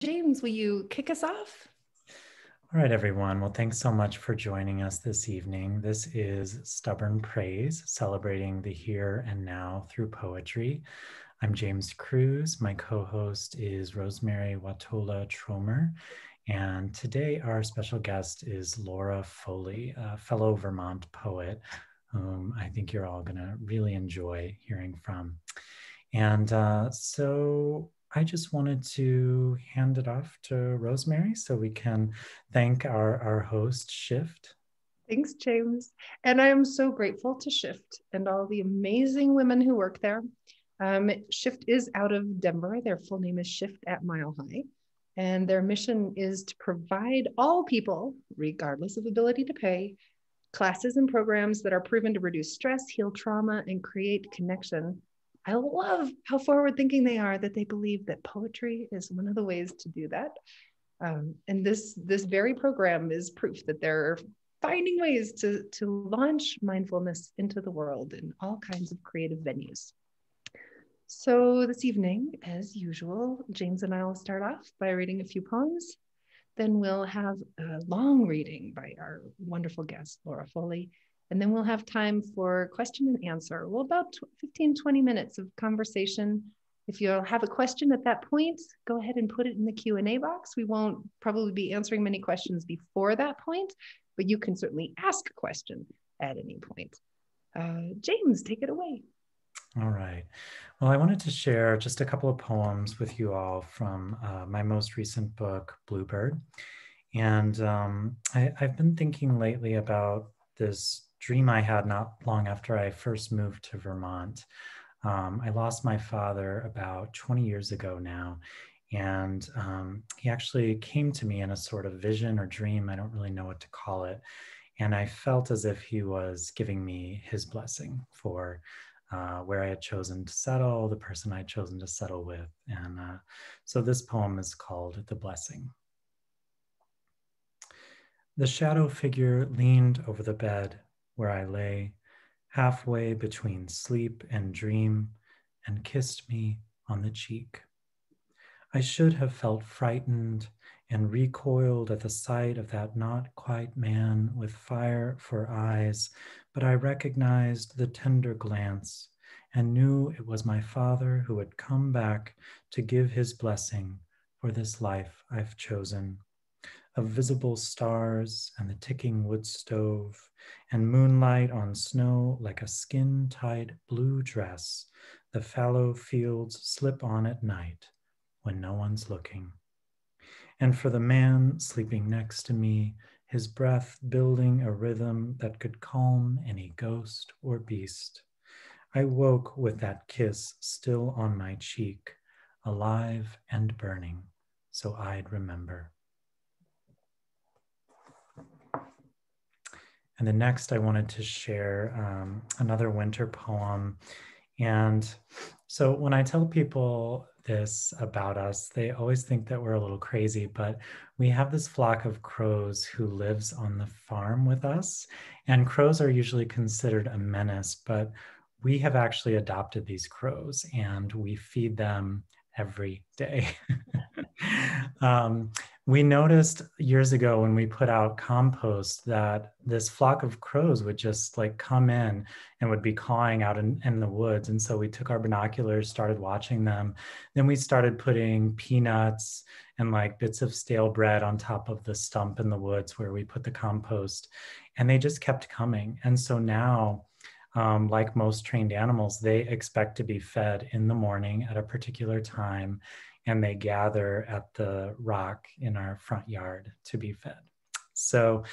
James, will you kick us off? All right, everyone. Well, thanks so much for joining us this evening. This is Stubborn Praise, celebrating the here and now through poetry. I'm James Cruz. My co-host is Rosemerry Wahtola Trommer. And today our special guest is Laura Foley, a fellow Vermont poet, whom I think you're all going to really enjoy hearing from. And so I just wanted to hand it off to Rosemerry so we can thank our host, Shift. Thanks, James. And I am so grateful to Shift and all the amazing women who work there. Shift is out of Denver. Their full name is Shift at Mile High. And their mission is to provide all people, regardless of ability to pay, classes and programs that are proven to reduce stress, heal trauma, and create connection. I love how forward thinking they are, that they believe that poetry is one of the ways to do that. And this very program is proof that they're finding ways to launch mindfulness into the world in all kinds of creative venues. So this evening, as usual, James and I will start off by reading a few poems. Then we'll have a long reading by our wonderful guest, Laura Foley. And then we'll have time for question and answer. Well, about 15, 20 minutes of conversation. If you have a question at that point, go ahead and put it in the Q&A box. We won't probably be answering many questions before that point, but you can certainly ask a question at any point. James, take it away. All right. Well, I wanted to share just a couple of poems with you all from my most recent book, Bluebird. And I've been thinking lately about this dream I had not long after I first moved to Vermont. I lost my father about 20 years ago now. And he actually came to me in a sort of vision or dream. I don't really know what to call it. And I felt as if he was giving me his blessing for where I had chosen to settle, the person I had chosen to settle with. And so this poem is called The Blessing. The shadow figure leaned over the bed where I lay, halfway between sleep and dream, and kissed me on the cheek. I should have felt frightened and recoiled at the sight of that not quite man with fire for eyes, but I recognized the tender glance and knew it was my father who had come back to give his blessing for this life I've chosen. Of visible stars and the ticking wood stove and moonlight on snow like a skin-tight blue dress, the fallow fields slip on at night when no one's looking. And for the man sleeping next to me, his breath building a rhythm that could calm any ghost or beast. I woke with that kiss still on my cheek, alive and burning, so I'd remember. And then next I wanted to share another winter poem. And so when I tell people this about us, they always think that we're a little crazy, but we have this flock of crows who lives on the farm with us. And crows are usually considered a menace, but we have actually adopted these crows and we feed them every day. We noticed years ago when we put out compost that this flock of crows would just like come in and would be cawing out in the woods. And so we took our binoculars, started watching them. Then we started putting peanuts and like bits of stale bread on top of the stump in the woods where we put the compost. And they just kept coming. And so now, like most trained animals, they expect to be fed in the morning at a particular time, and they gather at the rock in our front yard to be fed. So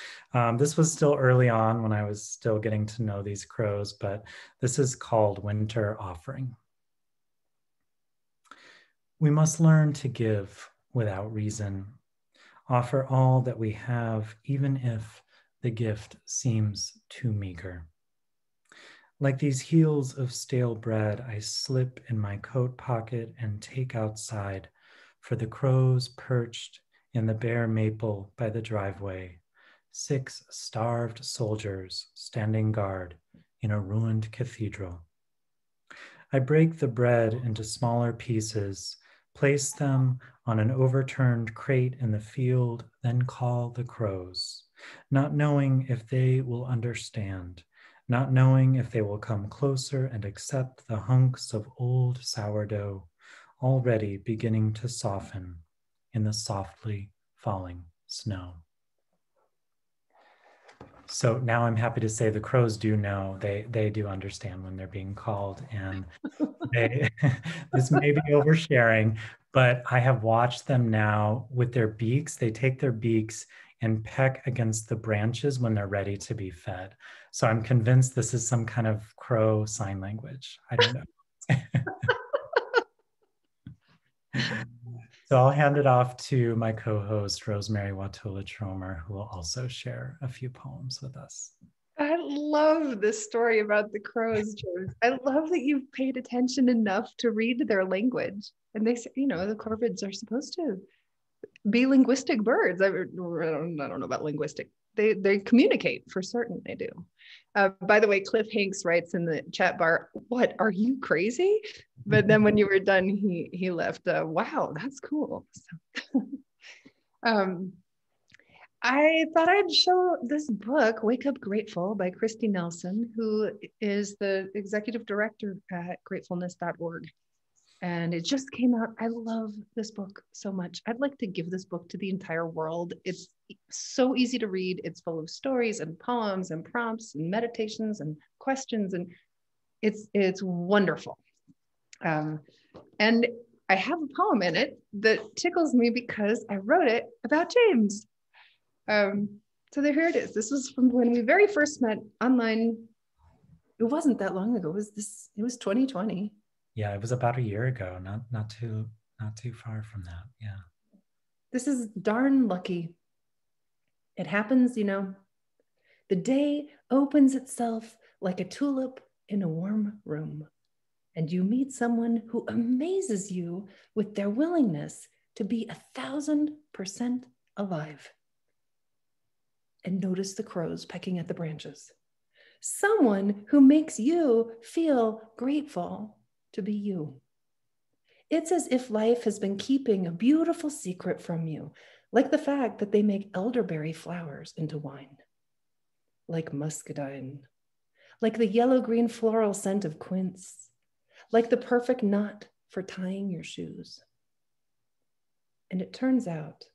this was still early on when I was still getting to know these crows, but this is called Winter Offering. We must learn to give without reason, offer all that we have, even if the gift seems too meager. Like these heels of stale bread, I slip in my coat pocket and take outside for the crows perched in the bare maple by the driveway, 6 starved soldiers standing guard in a ruined cathedral. I break the bread into smaller pieces, place them on an overturned crate in the field, then call the crows, not knowing if they will understand, not knowing if they will come closer and accept the hunks of old sourdough already beginning to soften in the softly falling snow. So now I'm happy to say the crows do know, they do understand when they're being called, and they, this may be oversharing, but I have watched them now with their beaks. They take their beaks and peck against the branches when they're ready to be fed. So I'm convinced this is some kind of crow sign language. I don't know. So I'll hand it off to my co-host, Rosemerry Wahtola Trommer, who will also share a few poems with us. I love this story about the crows, James. I love that you've paid attention enough to read their language. And they say, you know, the corvids are supposed to be linguistic birds. I don't know about linguistic. They communicate, for certain they do. By the way, Cliff Hanks writes in the chat bar, "What, are you crazy?" But then when you were done, he left, "Wow, that's cool." So, I thought I'd show this book, Wake Up Grateful by Christy Nelson, who is the executive director at gratefulness.org. And it just came out. I love this book so much. I'd like to give this book to the entire world. It's so easy to read. It's full of stories and poems and prompts and meditations and questions. And it's wonderful. And I have a poem in it that tickles me because I wrote it about James. So here it is. This was from when we very first met online. It wasn't that long ago. It was 2020. Yeah, it was about a year ago, not too far from that. Yeah. This is darn lucky. It happens, you know, the day opens itself like a tulip in a warm room, and you meet someone who amazes you with their willingness to be 1,000% alive. And notice the crows pecking at the branches. Someone who makes you feel grateful to be you. It's as if life has been keeping a beautiful secret from you, like the fact that they make elderberry flowers into wine, like muscadine, like the yellow-green floral scent of quince, like the perfect knot for tying your shoes. And it turns out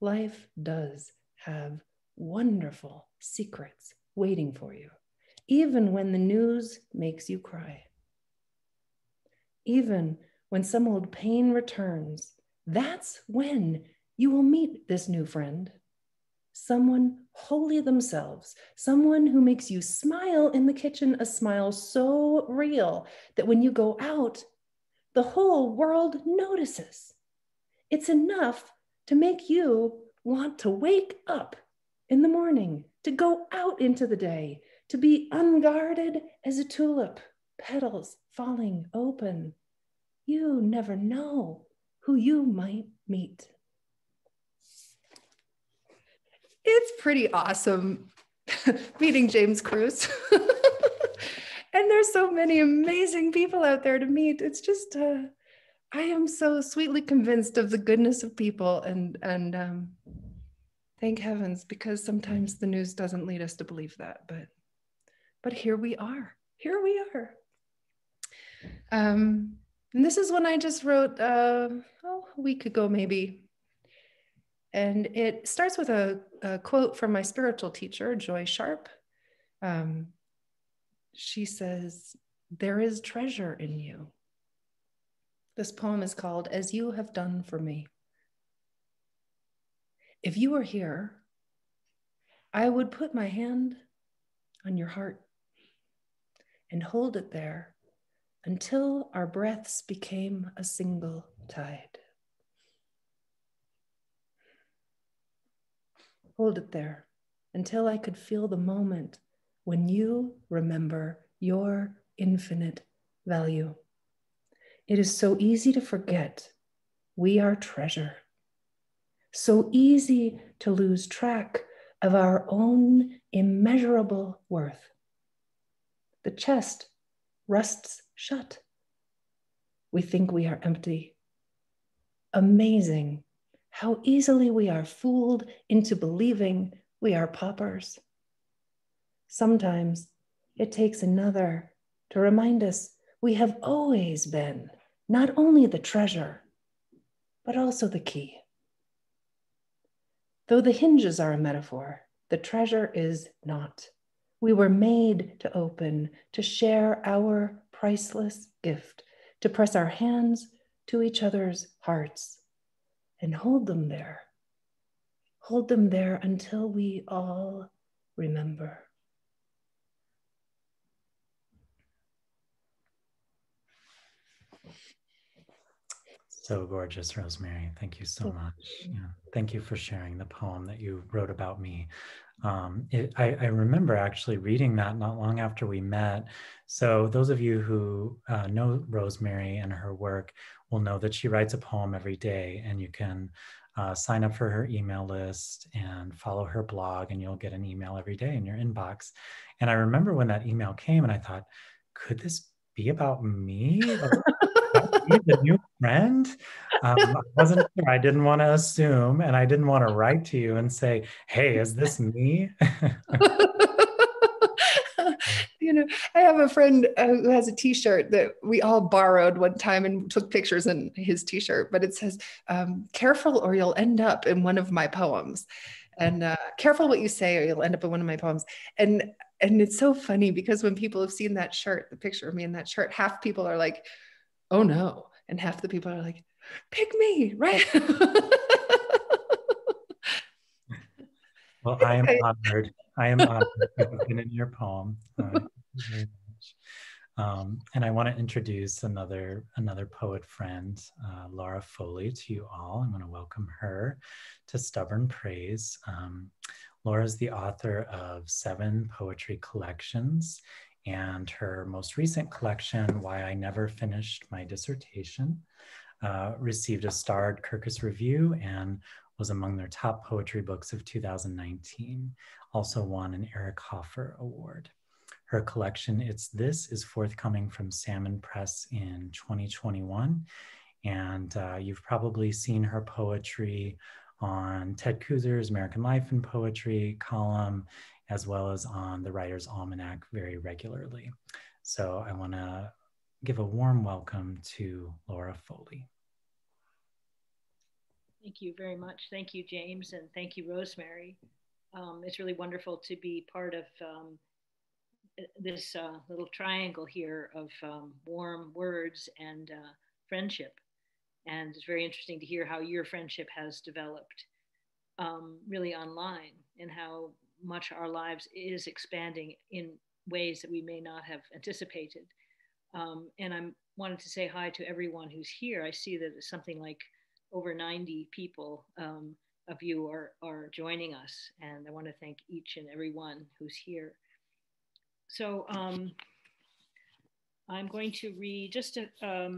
life does have wonderful secrets waiting for you, even when the news makes you cry. Even when some old pain returns, that's when you will meet this new friend. Someone wholly themselves, someone who makes you smile in the kitchen, a smile so real that when you go out, the whole world notices. It's enough to make you want to wake up in the morning, to go out into the day, to be unguarded as a tulip, petals falling open. You never know who you might meet. It's pretty awesome meeting James Cruz. And there's so many amazing people out there to meet. It's just, I am so sweetly convinced of the goodness of people, and thank heavens, because sometimes the news doesn't lead us to believe that, but here we are. And this is one I just wrote a week ago, maybe. And it starts with a quote from my spiritual teacher, Joy Sharp. She says, "There is treasure in you." This poem is called "As You Have Done for Me." If you were here, I would put my hand on your heart and hold it there until our breaths became a single tide. Hold it there until I could feel the moment when you remember your infinite value. It is so easy to forget we are treasure. So easy to lose track of our own immeasurable worth. The chest rusts shut. We think we are empty. Amazing how easily we are fooled into believing we are paupers. Sometimes it takes another to remind us we have always been not only the treasure, but also the key. Though the hinges are a metaphor, the treasure is not. We were made to open, to share our priceless gift, to press our hands to each other's hearts and hold them there. Hold them there until we all remember. So gorgeous, Rosemerry. Thank you so much. Yeah. Thank you for sharing the poem that you wrote about me. I remember actually reading that not long after we met. So those of you who know Rosemerry and her work will know that she writes a poem every day, and you can sign up for her email list and follow her blog, and you'll get an email every day in your inbox. And I remember when that email came and I thought, could this be about me? Be the new friend? I wasn't sure. I didn't want to assume, and I didn't want to write to you and say, hey, is this me? You know, I have a friend who has a t-shirt that we all borrowed one time and took pictures in his t-shirt, but it says, careful or you'll end up in one of my poems. And careful what you say or you'll end up in one of my poems. And it's so funny because when people have seen that shirt, the picture of me in that shirt, half people are like, oh no. And half the people are like, pick me, right? Well, I am honored. I am honored to have been in your poem. Thank you very much. And I want to introduce another poet friend, Laura Foley, to you all. I want to welcome her to Stubborn Praise. Laura is the author of 7 poetry collections, and her most recent collection, Why I Never Finished My Dissertation, received a starred Kirkus Review and was among their top poetry books of 2019, also won an Eric Hoffer Award. Her collection, It's This, is forthcoming from Salmon Press in 2021. And you've probably seen her poetry on Ted Kuzer's American Life and Poetry column, as well as on the Writer's Almanac very regularly. So I want to give a warm welcome to Laura Foley. Thank you very much. Thank you, James, and thank you, Rosemerry. It's really wonderful to be part of this little triangle here of warm words and friendship. And it's very interesting to hear how your friendship has developed really online, and how much our lives is expanding in ways that we may not have anticipated. And I wanted to say hi to everyone who's here. I see that it's something like over 90 people of you are joining us, and I want to thank each and every one who's here. So I'm going to read just a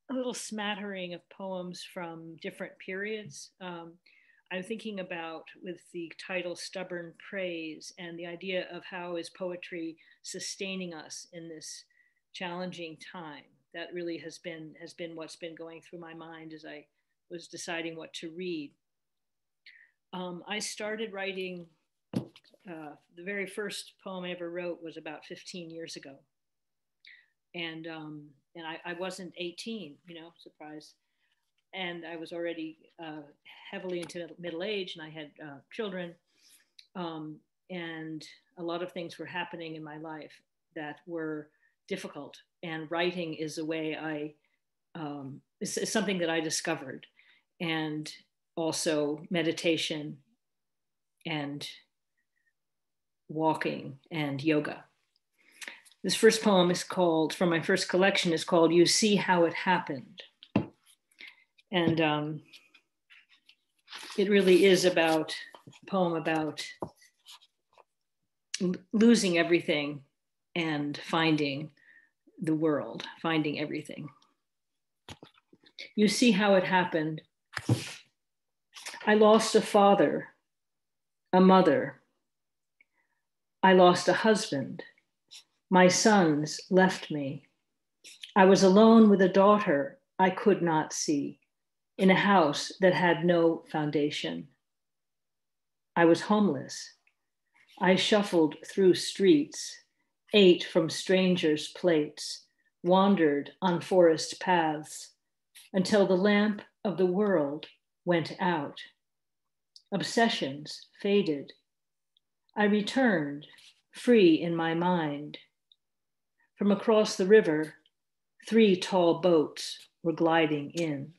little smattering of poems from different periods. I'm thinking about, with the title Stubborn Praise, and the idea of how is poetry sustaining us in this challenging time. That really has been what's been going through my mind as I was deciding what to read. I started writing, the very first poem I ever wrote was about 15 years ago. And I wasn't 18, surprise. And I was already heavily into middle age, and I had children. And a lot of things were happening in my life that were difficult. And writing is a way it's something that I discovered. And also meditation and walking and yoga. This first poem is called, from my first collection, is called You See How It Happened. And it really is a poem about losing everything and finding the world, finding everything. You see how it happened. I lost a father, a mother. I lost a husband. My sons left me. I was alone with a daughter I could not see. in a house that had no foundation. I was homeless. I shuffled through streets, ate from strangers' plates, wandered on forest paths until the lamp of the world went out. Obsessions faded. I returned, free in my mind. From across the river, 3 tall boats were gliding in.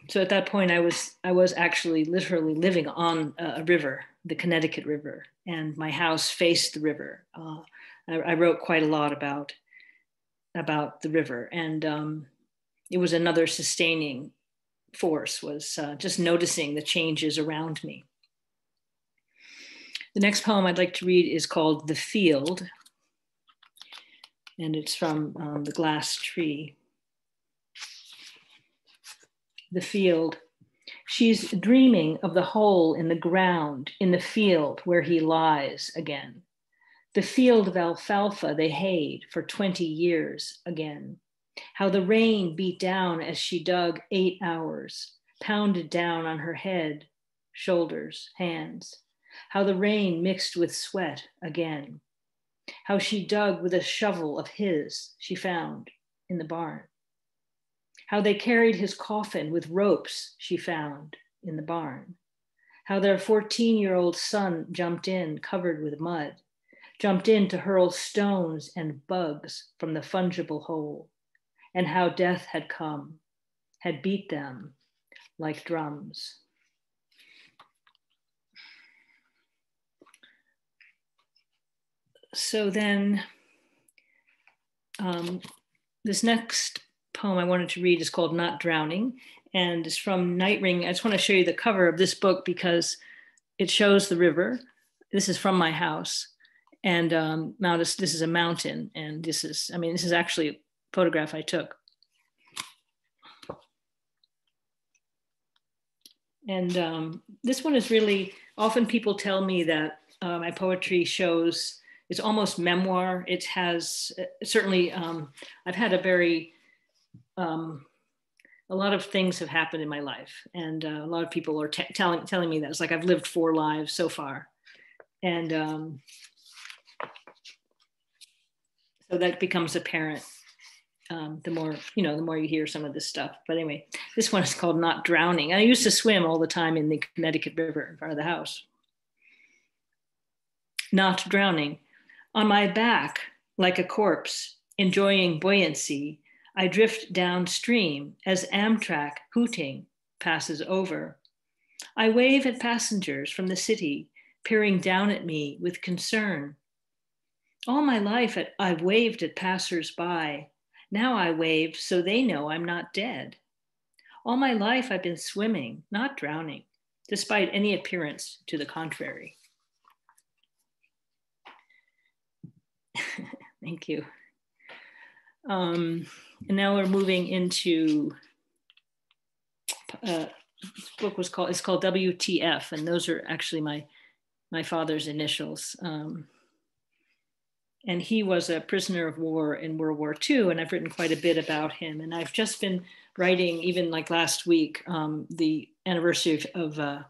So at that point, I was actually literally living on a river, the Connecticut River, and my house faced the river. I wrote quite a lot about the river, and it was another sustaining force, was just noticing the changes around me. The next poem I'd like to read is called The Field, and it's from The Glass Tree. The field. She's dreaming of the hole in the ground in the field where he lies again. The field of alfalfa they hayed for 20 years again. How the rain beat down as she dug 8 hours, pounded down on her head, shoulders, hands. How the rain mixed with sweat again. How she dug with a shovel of his she found in the barn. How they carried his coffin with ropes she found in the barn. How their 14-year-old son jumped in covered with mud, jumped in to hurl stones and bugs from the fungible hole, and how death had come, had beat them like drums. So then this next poem I wanted to read is called Not Drowning, and it's from Night Ring. I just want to show you the cover of this book because it shows the river. This is from my house, and this is a mountain, and this is actually a photograph I took. And this one is really, often people tell me that my poetry shows, it's almost memoir. It has, certainly, I've had a lot of things have happened in my life, and a lot of people are telling me that. It's like I've lived 4 lives so far, and so that becomes apparent the more you hear some of this stuff. But anyway, this one is called Not Drowning. I used to swim all the time in the Connecticut River in front of the house. Not drowning. On my back, like a corpse, enjoying buoyancy, I drift downstream as Amtrak hooting passes over. I wave at passengers from the city, peering down at me with concern. All my life I've waved at passers-by. Now I wave so they know I'm not dead. All my life I've been swimming, not drowning, despite any appearance to the contrary. Thank you. And now we're moving into, this book it's called WTF, and those are actually my father's initials. And he was a prisoner of war in World War II, and I've written quite a bit about him. And I've just been writing, even like last week, the anniversary of the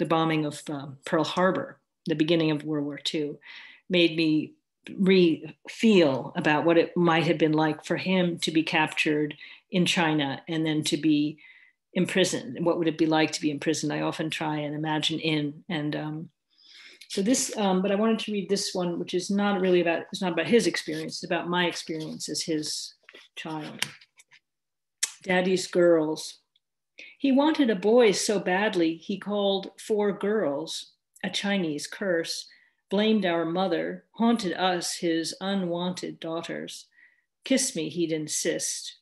bombing of Pearl Harbor, the beginning of World War II, made me feel about what it might have been like for him to be captured in China and then to be imprisoned. What would it be like to be imprisoned? I often try and imagine so this, but I wanted to read this one, which is not really about, it's not about his experience, it's about my experience as his child. Daddy's girls. He wanted a boy so badly, he called 4 girls, a Chinese curse, blamed our mother, haunted us, his unwanted daughters. Kiss me, he'd insist.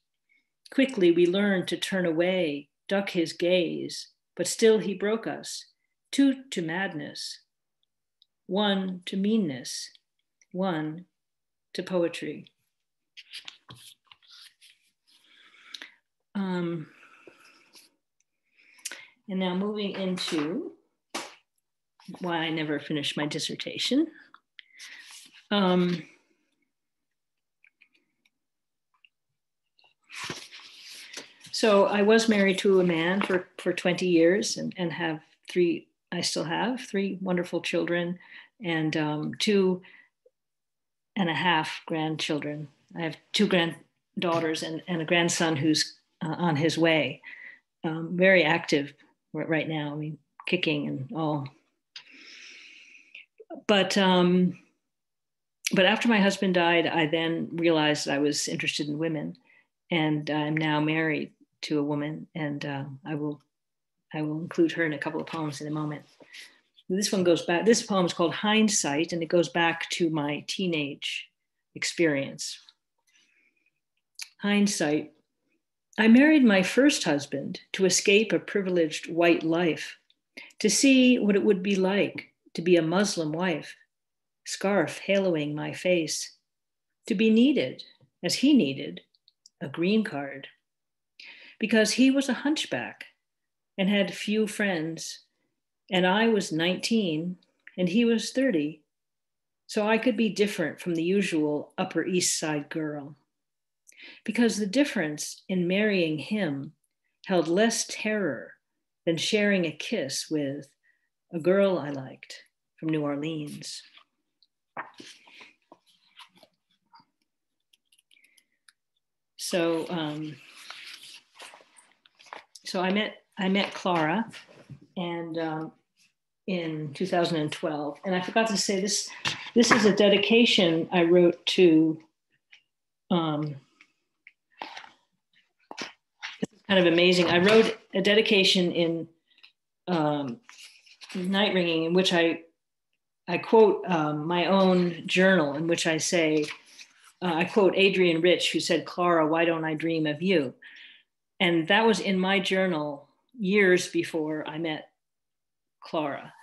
Quickly we learned to turn away, duck his gaze, but still he broke us, 2 to madness, 1 to meanness, 1 to poetry. And now moving into why I never finished my dissertation. So I was married to a man for 20 years and have I still have three wonderful children and 2.5 grandchildren. I have 2 granddaughters and a grandson who's on his way. Very active right now. I mean, kicking and all. But after my husband died, I then realized I was interested in women, and I'm now married to a woman, and I will include her in a couple of poems in a moment. This one goes back. This poem is called Hindsight, and it goes back to my teenage experience. Hindsight. I married my first husband to escape a privileged white life, to see what it would be like to be a Muslim wife, scarf haloing my face, to be needed, as he needed, a green card. Because he was a hunchback and had few friends, and I was 19 and he was 30, so I could be different from the usual Upper East Side girl. Because the difference in marrying him held less terror than sharing a kiss with a girl I liked from New Orleans. So I met Clara, and in 2012, and I forgot to say this. This is a dedication I wrote to. This is kind of amazing. I wrote a dedication in Night Ringing, in which I quote my own journal, in which I say, I quote Adrienne Rich, who said, "Clara, why don't I dream of you?" And that was in my journal years before I met Clara.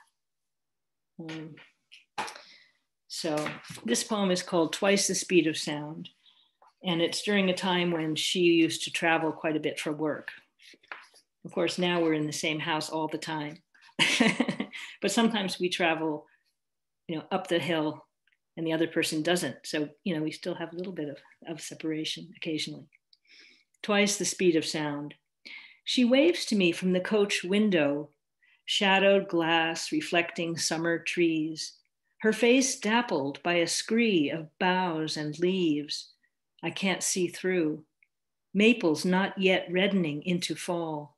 So this poem is called Twice the Speed of Sound. And it's during a time when she used to travel quite a bit for work. Of course, now we're in the same house all the time. But sometimes we travel, up the hill and the other person doesn't. So, we still have a little bit of separation occasionally. Twice the speed of sound. She waves to me from the coach window, shadowed glass reflecting summer trees, her face dappled by a scree of boughs and leaves I can't see through, maples not yet reddening into fall,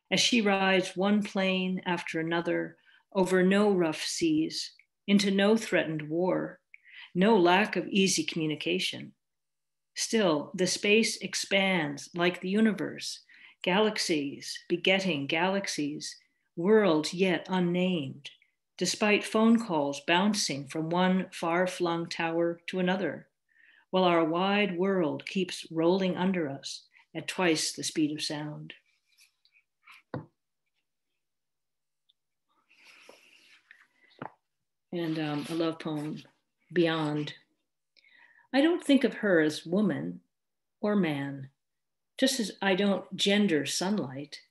as she rides one plane after another over no rough seas, into no threatened war, no lack of easy communication. Still, the space expands like the universe, galaxies begetting galaxies, worlds yet unnamed, despite phone calls bouncing from one far-flung tower to another, while our wide world keeps rolling under us at twice the speed of sound. And a love poem, Beyond. I don't think of her as woman or man, just as I don't gender sunlight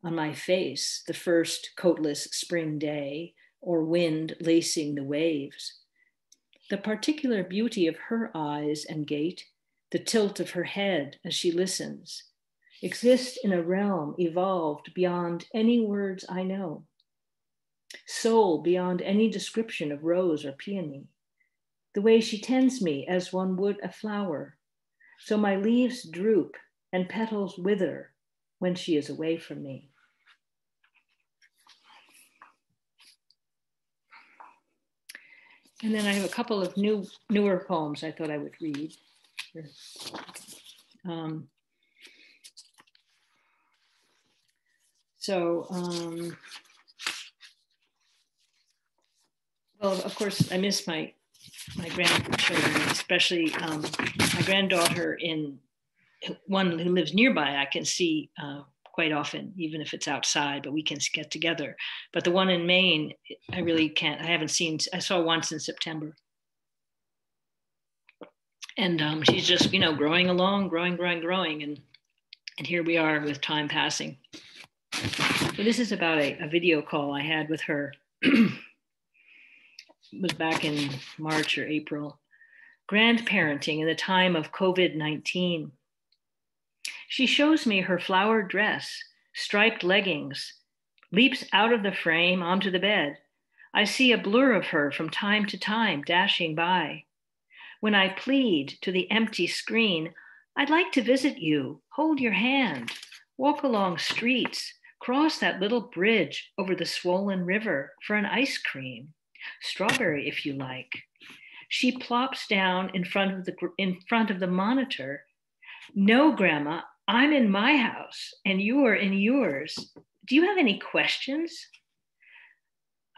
on my face the first coatless spring day or wind lacing the waves. The particular beauty of her eyes and gait, the tilt of her head as she listens, exist in a realm evolved beyond any words I know, soul beyond any description of rose or peony, the way she tends me as one would a flower, so my leaves droop and petals wither when she is away from me. And then I have a couple of newer poems I thought I would read. Well, of course, I miss my grandchildren, especially my granddaughter one who lives nearby. I can see quite often, even if it's outside, but we can get together. But the one in Maine, I really can't, I haven't seen, I saw once in September. And she's just, growing along, growing. And here we are with time passing. So this is about a video call I had with her was back in March or April. Grandparenting in the time of COVID-19. She shows me her flowered dress, striped leggings, leaps out of the frame onto the bed. I see a blur of her from time to time dashing by. When I plead to the empty screen, I'd like to visit you, hold your hand, walk along streets, cross that little bridge over the swollen river for an ice cream, strawberry if you like. She plops down in front of the monitor. No, Grandma, I'm in my house and you are in yours. Do you have any questions?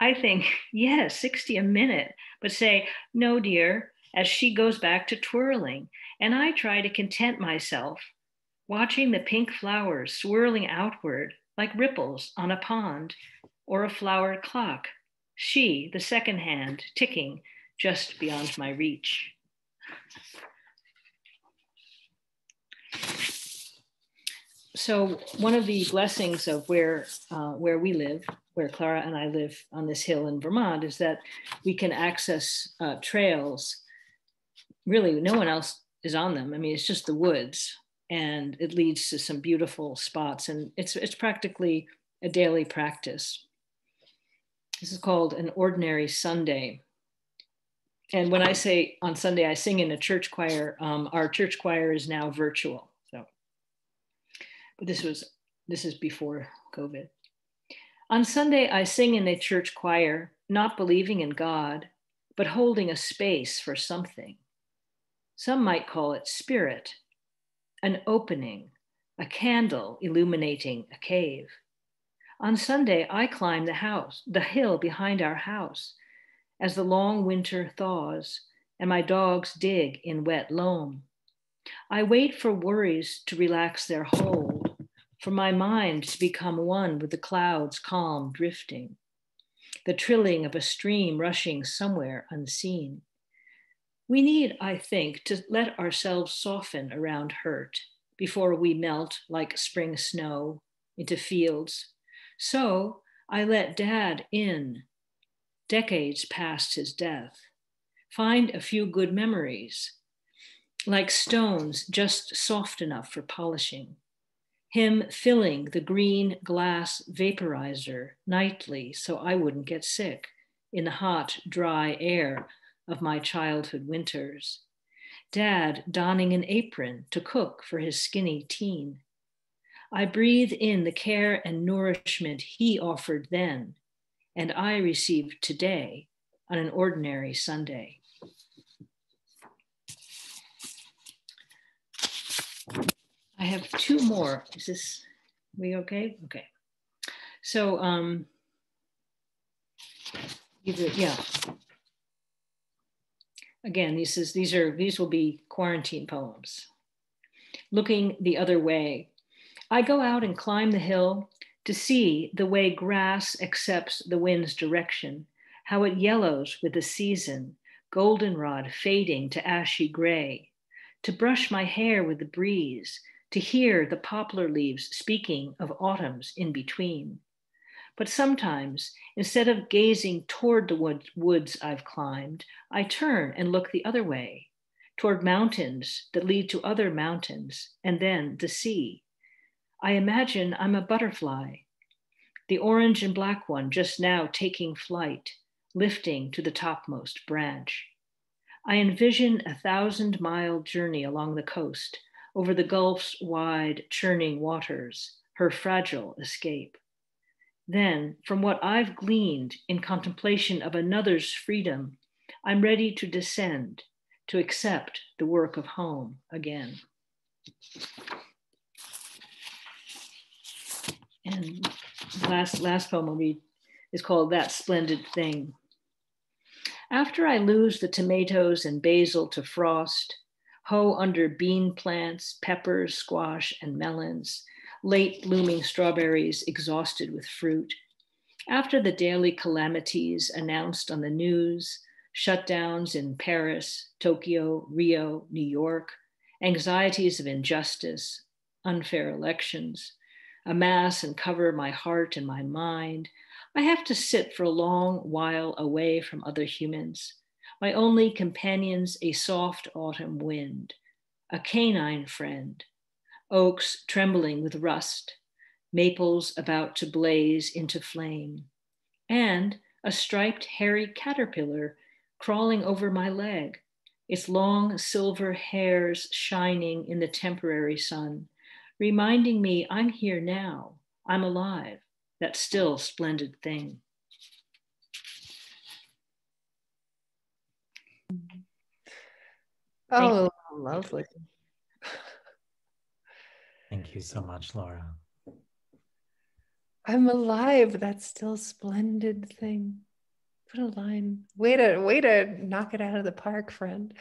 I think, yes, 60 a minute, but say, no, dear, as she goes back to twirling. And I try to content myself, watching the pink flowers swirling outward like ripples on a pond or a flowered clock. She, the second hand, ticking just beyond my reach. So one of the blessings of where we live, where Clara and I live on this hill in Vermont, is that we can access trails. Really, no one else is on them. I mean, it's just the woods, and it leads to some beautiful spots, and it's practically a daily practice. This is called an ordinary Sunday. And when I say on Sunday, I sing in a church choir. Our church choir is now virtual. But this is before COVID. On Sunday, I sing in a church choir, not believing in God, but holding a space for something. Some might call it spirit, an opening, a candle illuminating a cave. On Sunday, I climb the hill behind our house, as the long winter thaws and my dogs dig in wet loam. I wait for worries to relax their hold, for my mind to become one with the clouds' calm drifting, the trilling of a stream rushing somewhere unseen. We need, I think, to let ourselves soften around hurt before we melt like spring snow into fields. So I let Dad in, decades past his death, find a few good memories, like stones just soft enough for polishing. Him filling the green glass vaporizer nightly so I wouldn't get sick in the hot, dry air of my childhood winters. Dad donning an apron to cook for his skinny teen. I breathe in the care and nourishment he offered then, and I received today on an ordinary Sunday. I have two more. We okay? Okay. So, yeah. Again, these will be quarantine poems. Looking the other way. I go out and climb the hill to see the way grass accepts the wind's direction, how it yellows with the season, goldenrod fading to ashy gray, to brush my hair with the breeze, to hear the poplar leaves speaking of autumns in between. But sometimes, instead of gazing toward the woods I've climbed, I turn and look the other way, toward mountains that lead to other mountains, and then the sea. I imagine I'm a butterfly, the orange and black one just now taking flight, lifting to the topmost branch. I envision a 1,000-mile journey along the coast, over the Gulf's wide, churning waters, her fragile escape. Then, from what I've gleaned in contemplation of another's freedom, I'm ready to descend, to accept the work of home again. And the last poem I'll read is called That Splendid Thing. After I lose the tomatoes and basil to frost, hoe under bean plants, peppers, squash, and melons, late blooming strawberries exhausted with fruit. After the daily calamities announced on the news, shutdowns in Paris, Tokyo, Rio, New York, anxieties of injustice, unfair elections, amass and cover my heart and my mind, I have to sit for a long while away from other humans. My only companion's a soft autumn wind, a canine friend, oaks trembling with rust, maples about to blaze into flame, and a striped hairy caterpillar crawling over my leg, its long silver hairs shining in the temporary sun, reminding me I'm here now, I'm alive, that still splendid thing. Oh, lovely. Thank you so much, Laura. I'm alive, that still splendid thing. Put a line. Way to knock it out of the park, friend.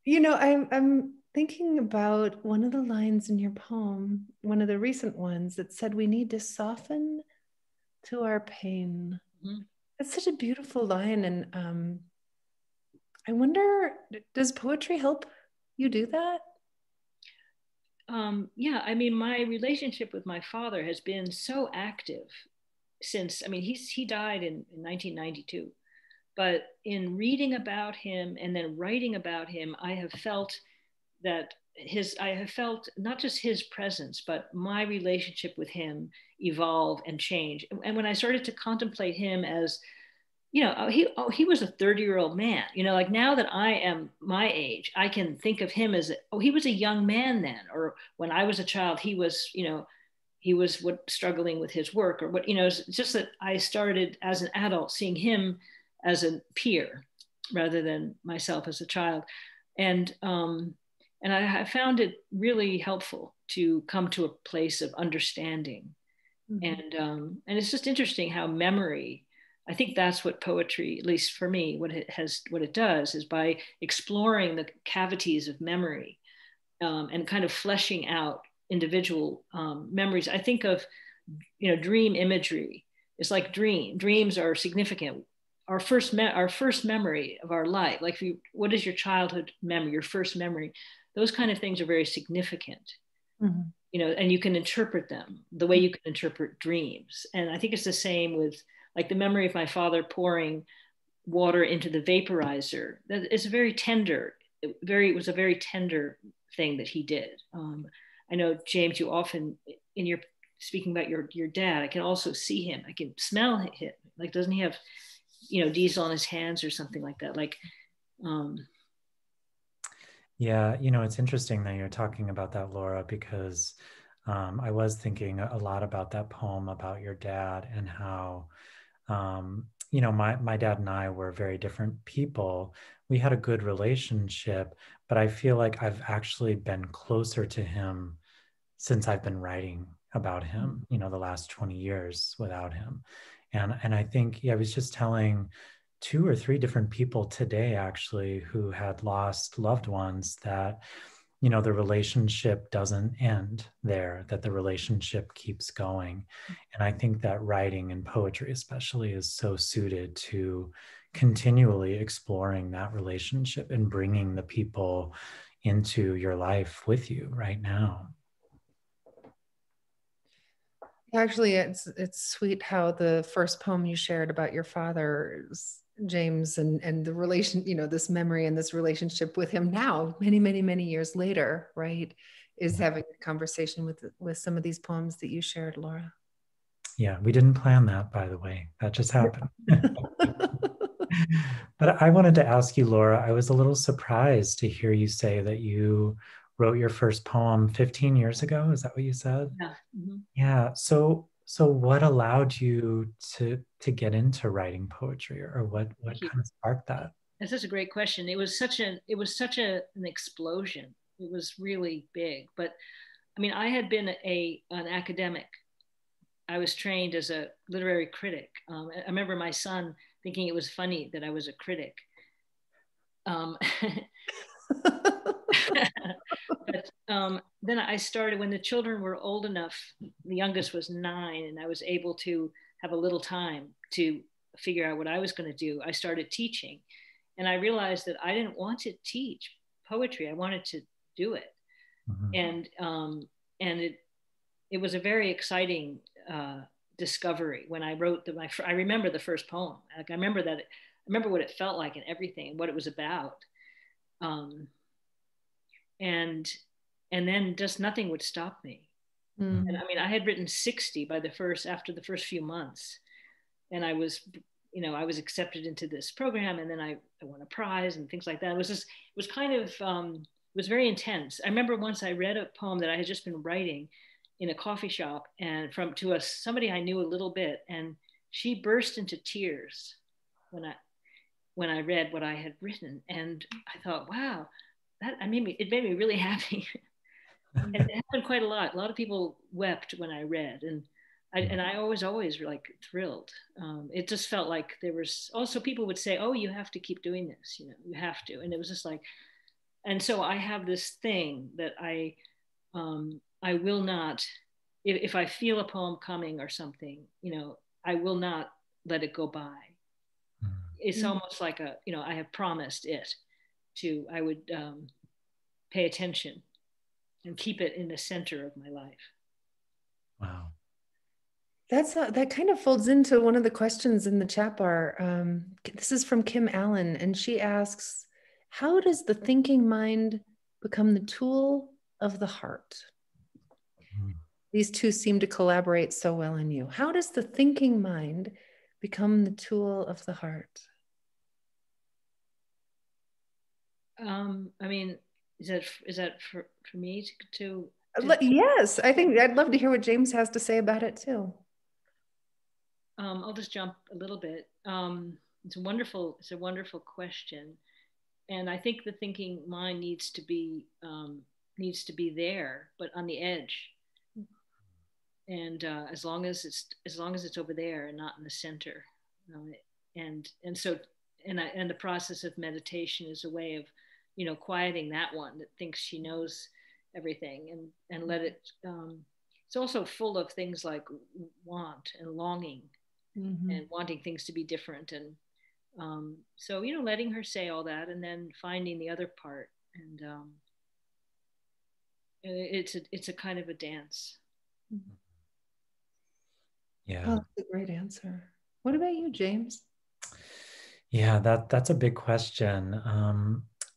You know, I'm thinking about one of the lines in your poem, one of the recent ones that said we need to soften to our pain. Mm-hmm. It's such a beautiful line, and I wonder, does poetry help you do that? Yeah, I mean, my relationship with my father has been so active since, I mean, he died in 1992. But in reading about him and then writing about him, I have felt that I have felt not just his presence, but my relationship with him evolve and change. And when I started to contemplate him as, you know, he was a 30-year-old man, you know, like now that I am my age, I can think of him as, he was a young man then, or when I was a child, he was, you know, he was struggling with his work or what, you know, it's just that I started as an adult seeing him as a peer rather than myself as a child. And I found it really helpful to come to a place of understanding. Mm-hmm. And it's just interesting how memory, I think that's what poetry, at least for me, what it does is by exploring the cavities of memory and kind of fleshing out individual memories. I think of, you know, dream imagery. It's like dreams are significant. Our first memory of our life, like what is your childhood memory, your first memory? Those kind of things are very significant. Mm-hmm. You know, and you can interpret them the way you can interpret dreams. And I think it's the same with like the memory of my father pouring water into the vaporizer. That is very tender. It was a very tender thing that he did. I know, James, you often, in your speaking about your dad, I can also see him. I can smell him. Like, doesn't he have, you know, diesel on his hands or something like that? Like, yeah, you know, it's interesting that you're talking about that, Laura, because I was thinking a lot about that poem about your dad and how, you know, my dad and I were very different people. We had a good relationship, but I feel like I've actually been closer to him since I've been writing about him, you know, the last 20 years without him. And I think, yeah, I was just telling 2 or 3 different people today, actually, who had lost loved ones that, you know, the relationship doesn't end there, that the relationship keeps going. And I think that writing and poetry especially is so suited to continually exploring that relationship and bringing the people into your life with you right now. Actually, it's sweet how the first poem you shared about your father, James, and the relation, you know, this memory and this relationship with him now, many years later, right, is having a conversation with some of these poems that you shared, Laura. Yeah, we didn't plan that, by the way. That just happened. But I wanted to ask you, Laura, I was a little surprised to hear you say that you wrote your first poem 15 years ago. Is that what you said? Yeah. Mm-hmm. Yeah. So what allowed you to get into writing poetry, or what kind of sparked that? That's such a great question. It was such an explosion. It was really big. But I mean, I had been an academic. I was trained as a literary critic. I remember my son thinking it was funny that I was a critic. But then I started, when the children were old enough, the youngest was 9, and I was able to have a little time to figure out what I was going to do. I started teaching, and I realized that I didn't want to teach poetry. I wanted to do it. Mm-hmm. And it was a very exciting discovery when I wrote I remember the first poem. Like I remember what it felt like and everything and what it was about. And then just nothing would stop me. Mm. And I mean, I had written 60 after the first few months, and I was accepted into this program, and then I won a prize and things like that. It was kind of, it was very intense. I remember once I read a poem that I had just been writing in a coffee shop, and to somebody I knew a little bit, and she burst into tears when I read what I had written, and I thought, wow, it made me really happy. And it happened quite a lot. A lot of people wept when I read, and I always like thrilled. It just felt like there was also people would say, "Oh, you have to keep doing this. You know, you have to." And it was just like, and so I have this thing that I will not, if I feel a poem coming or something, I will not let it go by. It's almost like I have promised it I would pay attention and keep it in the center of my life. Wow. That kind of folds into one of the questions in the chat bar. This is from Kim Allen, and she asks, how does the thinking mind become the tool of the heart? These two seem to collaborate so well in you. How does the thinking mind become the tool of the heart? I mean, is that for me to Yes, I think I'd love to hear what James has to say about it too. I'll just jump a little bit. It's a wonderful question, and I think the thinking mind needs to be there, but on the edge. And as long as it's over there and not in the center, and the process of meditation is a way of, quieting that one that thinks she knows everything, and let it. It's also full of things like want and longing, and wanting things to be different, and so letting her say all that, and then finding the other part, and it's a kind of a dance. Yeah. Oh, that's a great answer. What about you, James? Yeah, that's a big question.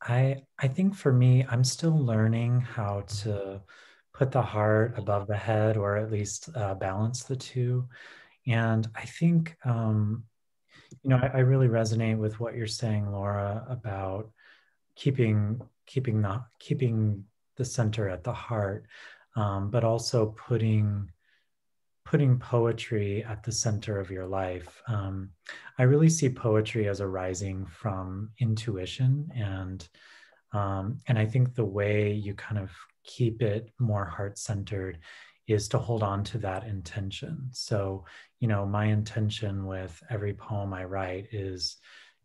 I think for me, I'm still learning how to put the heart above the head, or at least balance the two. And I think, I really resonate with what you're saying, Laura, about keeping the center at the heart, but also putting poetry at the center of your life. I really see poetry as arising from intuition, and I think the way you kind of keep it more heart-centered is to hold on to that intention. So, my intention with every poem I write is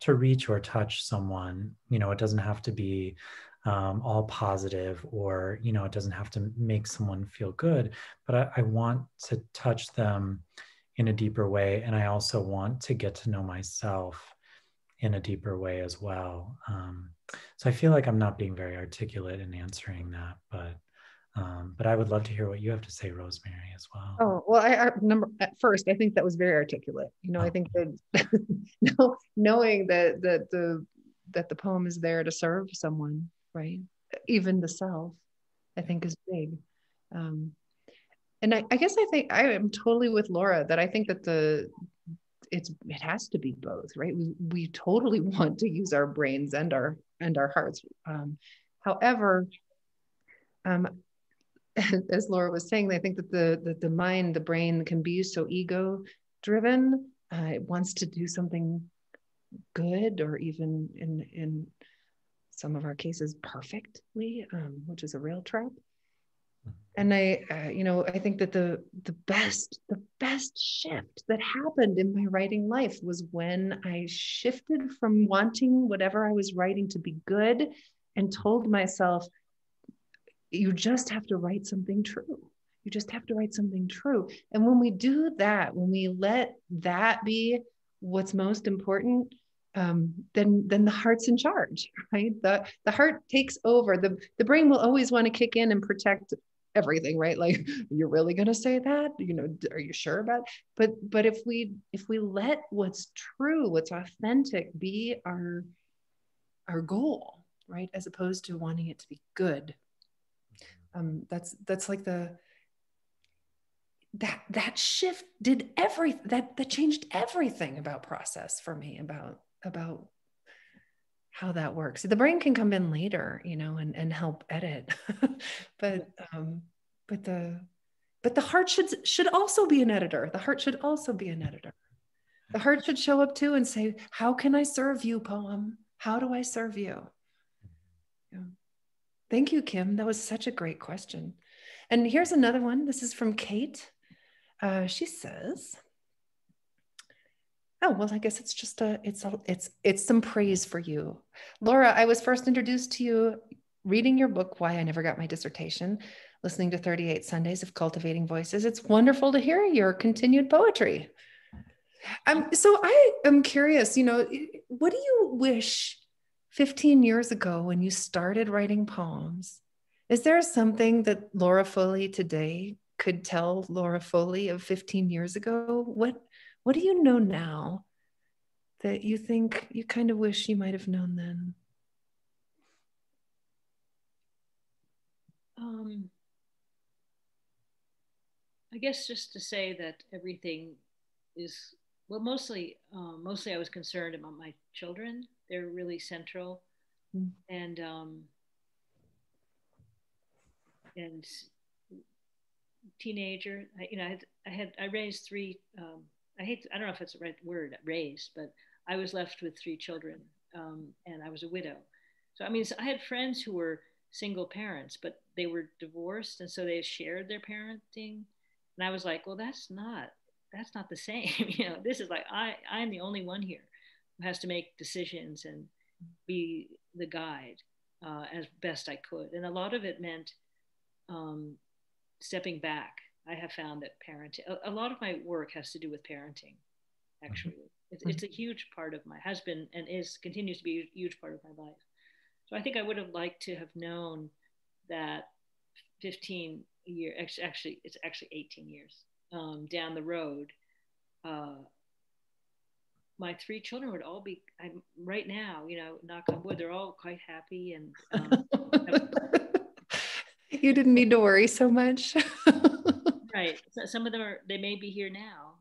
to reach or touch someone. It doesn't have to be all positive, or it doesn't have to make someone feel good, but I want to touch them in a deeper way, and I also want to get to know myself in a deeper way as well. So I feel like I'm not being very articulate in answering that, but I would love to hear what you have to say, Rosemerry, as well. Oh, well, at first, I think that was very articulate. I think that knowing that the poem is there to serve someone, right? Even the self, I think is big. And I guess I think I am totally with Laura that I think that it has to be both, right? We totally want to use our brains and our hearts. However, as Laura was saying, I think that the brain can be so ego driven. It wants to do something good, or even in some of our cases perfectly, which is a real trap. And I think that the best shift that happened in my writing life was when I shifted from wanting whatever I was writing to be good, and told myself, you just have to write something true. You just have to write something true. And when we do that, when we let that be what's most important, then the heart's in charge, right? The heart takes over. The brain will always want to kick in and protect everything, right? Like, you're really going to say that, are you sure about it? But if we let what's true, what's authentic be our goal, right, as opposed to wanting it to be good, that's like that shift did everything, that changed everything about process for me, about how that works. The brain can come in later, and help edit, but the heart should also be an editor. The heart should also be an editor. The heart should show up too and say, how can I serve you, poem? How do I serve you? Yeah. Thank you, Kim. That was such a great question. And here's another one. This is from Kate. She says, oh, well, I guess it's just it's some praise for you. Laura, I was first introduced to you reading your book, Why I Never Got My Dissertation, listening to 38 Sundays of Cultivating Voices. It's wonderful to hear your continued poetry. So I am curious, what do you wish 15 years ago when you started writing poems? Is there something that Laura Foley today could tell Laura Foley of 15 years ago? What do you know now that you think you kind of wish you might have known then? I guess just to say that everything is, well, mostly I was concerned about my children. They're really central, and teenager. I raised three. I don't know if it's the right word, raised, but I was left with three children, and I was a widow. So I had friends who were single parents, but they were divorced, and so they shared their parenting. And I was like, well, that's not the same. This is like I'm the only one here who has to make decisions and be the guide as best I could. And a lot of it meant stepping back. I have found that parenting, a lot of my work has to do with parenting, actually. It's a huge part of my husband and continues to be a huge part of my life. So I think I would have liked to have known that 15 years, actually, it's actually 18 years down the road, my three children would all be, right now, knock on wood, they're all quite happy. And you didn't need to worry so much. Right. So some of them they may be here now,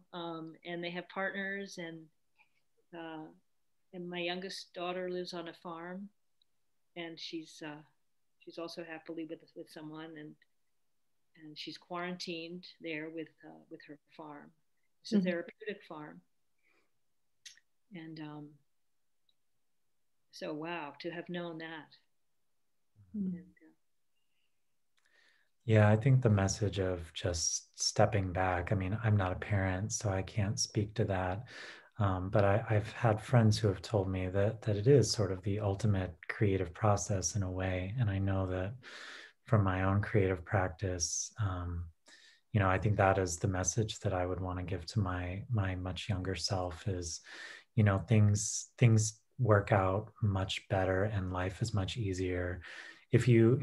and they have partners, and my youngest daughter lives on a farm, and she's also happily with someone, and she's quarantined there with her farm. It's a therapeutic farm, and so wow, to have known that. And, yeah, I think the message of just stepping back. I'm not a parent, so I can't speak to that. But I've had friends who have told me that it is sort of the ultimate creative process in a way. And I know that from my own creative practice, I think that is the message that I would want to give to my much younger self is, things work out much better and life is much easier if you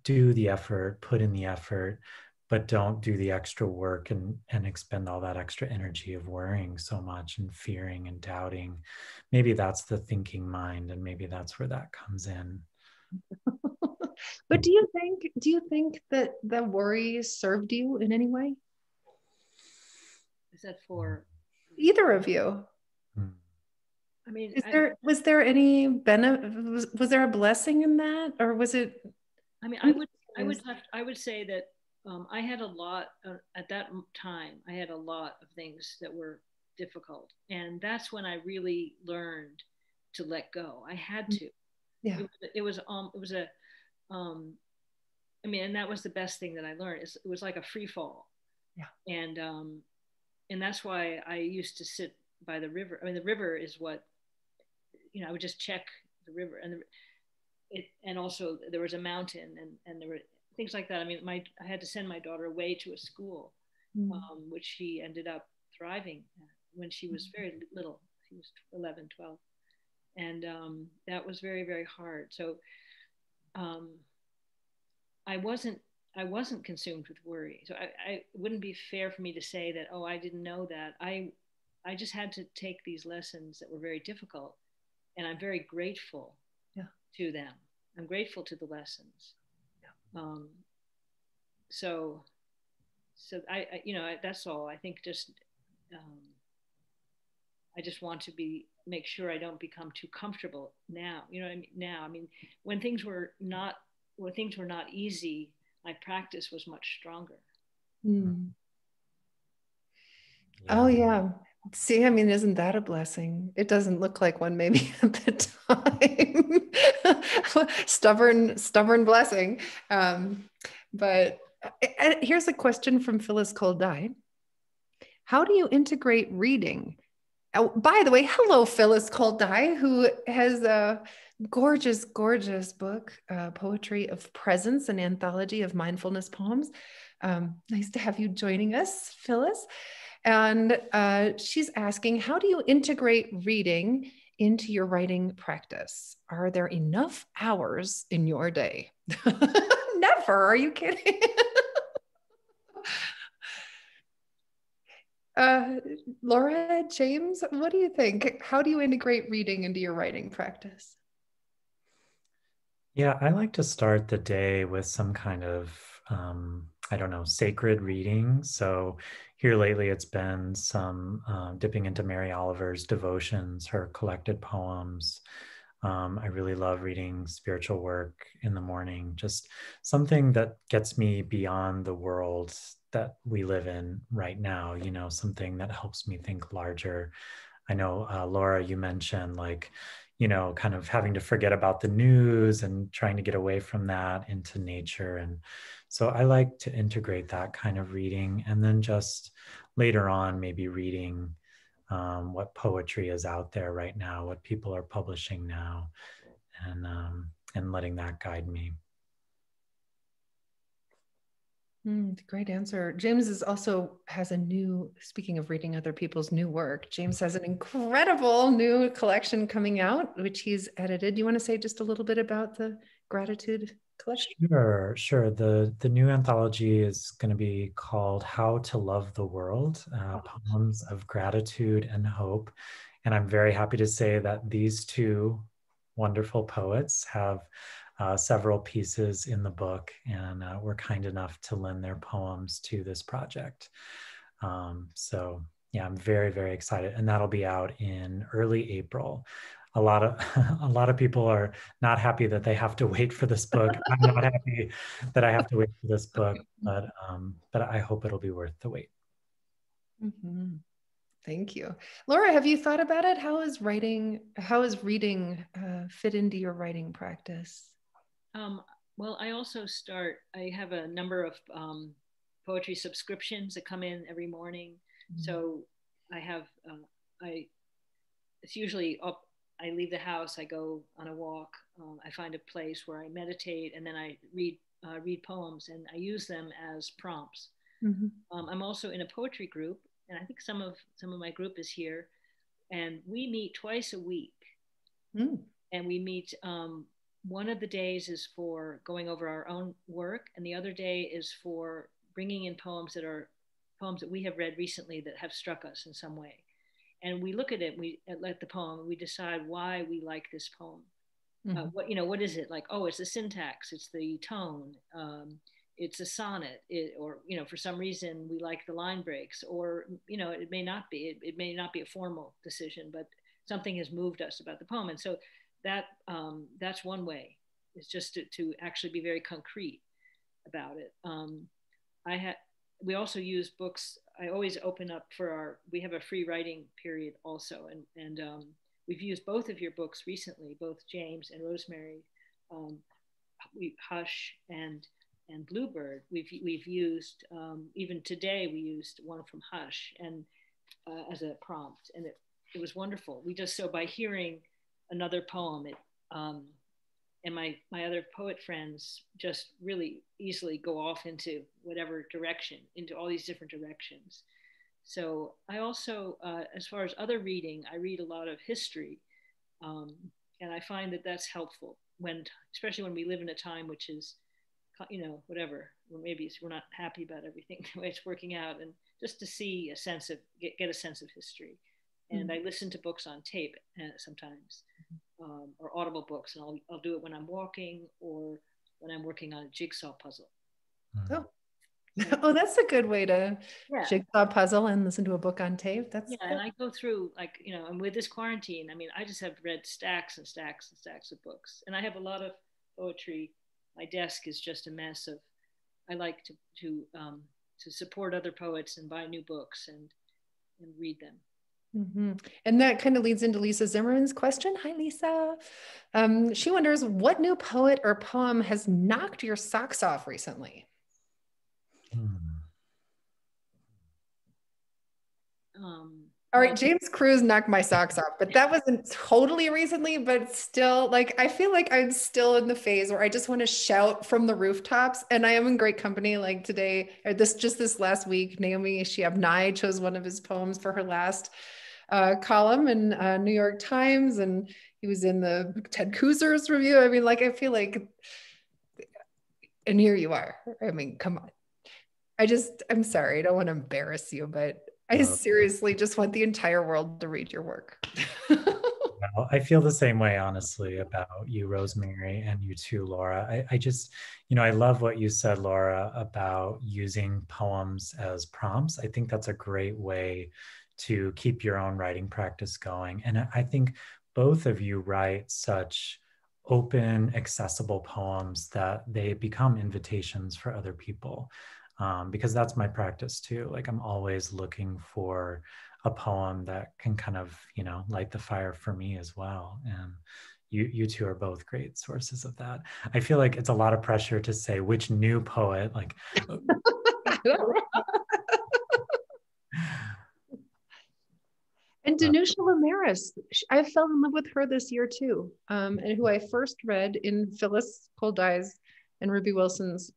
do the effort, put in the effort, but don't do the extra work and expend all that extra energy of worrying so much and fearing and doubting. Maybe that's the thinking mind, and maybe that's where that comes in. But do you think that the worry served you in any way? Is that for either of you? Was there any benefit? Was there a blessing in that, or was it? I would say that I had a lot at that time. I had a lot of things that were difficult, and that's when I really learned to let go. I had to. Yeah. It was a. And that was the best thing that I learned. It was like a free fall. Yeah. And that's why I used to sit by the river. The river is what. I would just check the river, and also there was a mountain, and there were things like that. I had to send my daughter away to a school, which she ended up thriving at when she was very little. She was 11, 12. And that was very, very hard. So I wasn't I wasn't consumed with worry. So it wouldn't be fair for me to say that, oh, I didn't know that. I just had to take these lessons that were very difficult, and I'm very grateful to them. I'm grateful to the lessons. Um, so, that's all. I think um, I just want to make sure I don't become too comfortable now. You know what I mean? Now, I mean, when things were not easy, my practice was much stronger. Mm. Yeah. Oh yeah. See, I mean, isn't that a blessing? It doesn't look like one maybe at the time. Stubborn blessing. But here's a question from Phyllis Koldai. How do you integrate reading? Oh, by the way, hello, Phyllis Koldai, who has a gorgeous, gorgeous book, Poetry of Presence, an anthology of mindfulness poems. Nice to have you joining us, Phyllis. And she's asking, how do you integrate reading into your writing practice? Are there enough hours in your day? Never, are you kidding? Laura, James, what do you think? How do you integrate reading into your writing practice? Yeah, I like to start the day with some kind of, I don't know, sacred reading. So here lately, it's been some dipping into Mary Oliver's devotions, her collected poems. I really love reading spiritual work in the morning, just something that gets me beyond the world that we live in right now, something that helps me think larger. I know, Laura, you mentioned kind of having to forget about the news and trying to get away from that into nature. And so I like to integrate that kind of reading. And then just later on, maybe reading what poetry is out there right now, what people are publishing now, and letting that guide me. Great answer. James has a new, speaking of reading other people's new work, James has an incredible new collection coming out, which he's edited. Do you want to say just a little bit about the gratitude collection? Sure. The new anthology is going to be called How to Love the World, Poems of Gratitude and Hope. And I'm very happy to say that these two wonderful poets have several pieces in the book, and were kind enough to lend their poems to this project. So yeah, I'm very, very excited. And that'll be out in early April. A lot of people are not happy that they have to wait for this book. I'm not happy that I have to wait for this book, but I hope it'll be worth the wait. Mm-hmm. Thank you. Laura, have you thought about it? How is reading fit into your writing practice? Well, I have a number of poetry subscriptions that come in every morning. Mm-hmm. So I have, it's usually up, I leave the house, I go on a walk, I find a place where I meditate, and then I read poems, and I use them as prompts. Mm-hmm. I'm also in a poetry group, and I think some of my group is here, and we meet twice a week. And we meet, one of the days is for going over our own work, and the other day is for bringing in poems that we have read recently that have struck us in some way. And we look at it, at the poem, and we decide why we like this poem. Mm-hmm. What is it? Like, oh, it's the syntax, it's the tone, it's a sonnet, or for some reason we like the line breaks, or it may not be. It may not be a formal decision, but something has moved us about the poem, and so that's one way. Is just to actually be very concrete about it. We also use books. I always open up we have a free writing period also, and we've used both of your books recently, both James and Rosemerry, Hush and Bluebird. We've used, even today we used one from Hush and as a prompt, and it was wonderful. By hearing another poem, and my other poet friends just really easily go off into whatever direction, into all these different directions. So I also, as far as other reading, I read a lot of history, and I find that that's helpful especially when we live in a time which is whatever, or maybe we're not happy about everything the way it's working out, and just to see a sense of get a sense of history. And I listen to books on tape sometimes, or audible books, and I'll do it when I'm walking or when I'm working on a jigsaw puzzle. Oh, oh, that's a good way to jigsaw puzzle and listen to a book on tape. That's cool. And I go through, like, and with this quarantine, I mean, I just have read stacks and stacks and stacks of books, and I have a lot of poetry. My desk is just a mess of. I like to support other poets and buy new books and read them. Mm-hmm. And that kind of leads into Lisa Zimmerman's question. Hi, Lisa. She wonders, what new poet or poem has knocked your socks off recently? All right, James Cruz knocked my socks off, but that wasn't totally recently, but still, like, I feel like I'm still in the phase where I just want to shout from the rooftops, and I am in great company. Like today, or this last week, Naomi Shiabnai chose one of his poems for her last column in New York Times, and he was in the Ted Kuzer's review. I mean, like, I feel like, and here you are. I mean, come on. I'm sorry, I don't want to embarrass you, but I seriously just want the entire world to read your work. Well, I feel the same way, honestly, about you, Rosemerry, and you too, Laura. I just, I love what you said, Laura, about using poems as prompts. I think that's a great way to keep your own writing practice going. And I think both of you write such open, accessible poems that they become invitations for other people. Because that's my practice too. Like, I'm always looking for a poem that can kind of, light the fire for me as well. And you two are both great sources of that. I feel like it's a lot of pressure to say which new poet, like. And Danusha Lamaris, I fell in love with her this year too, and who I first read in Phyllis Coldey's and Ruby Wilson's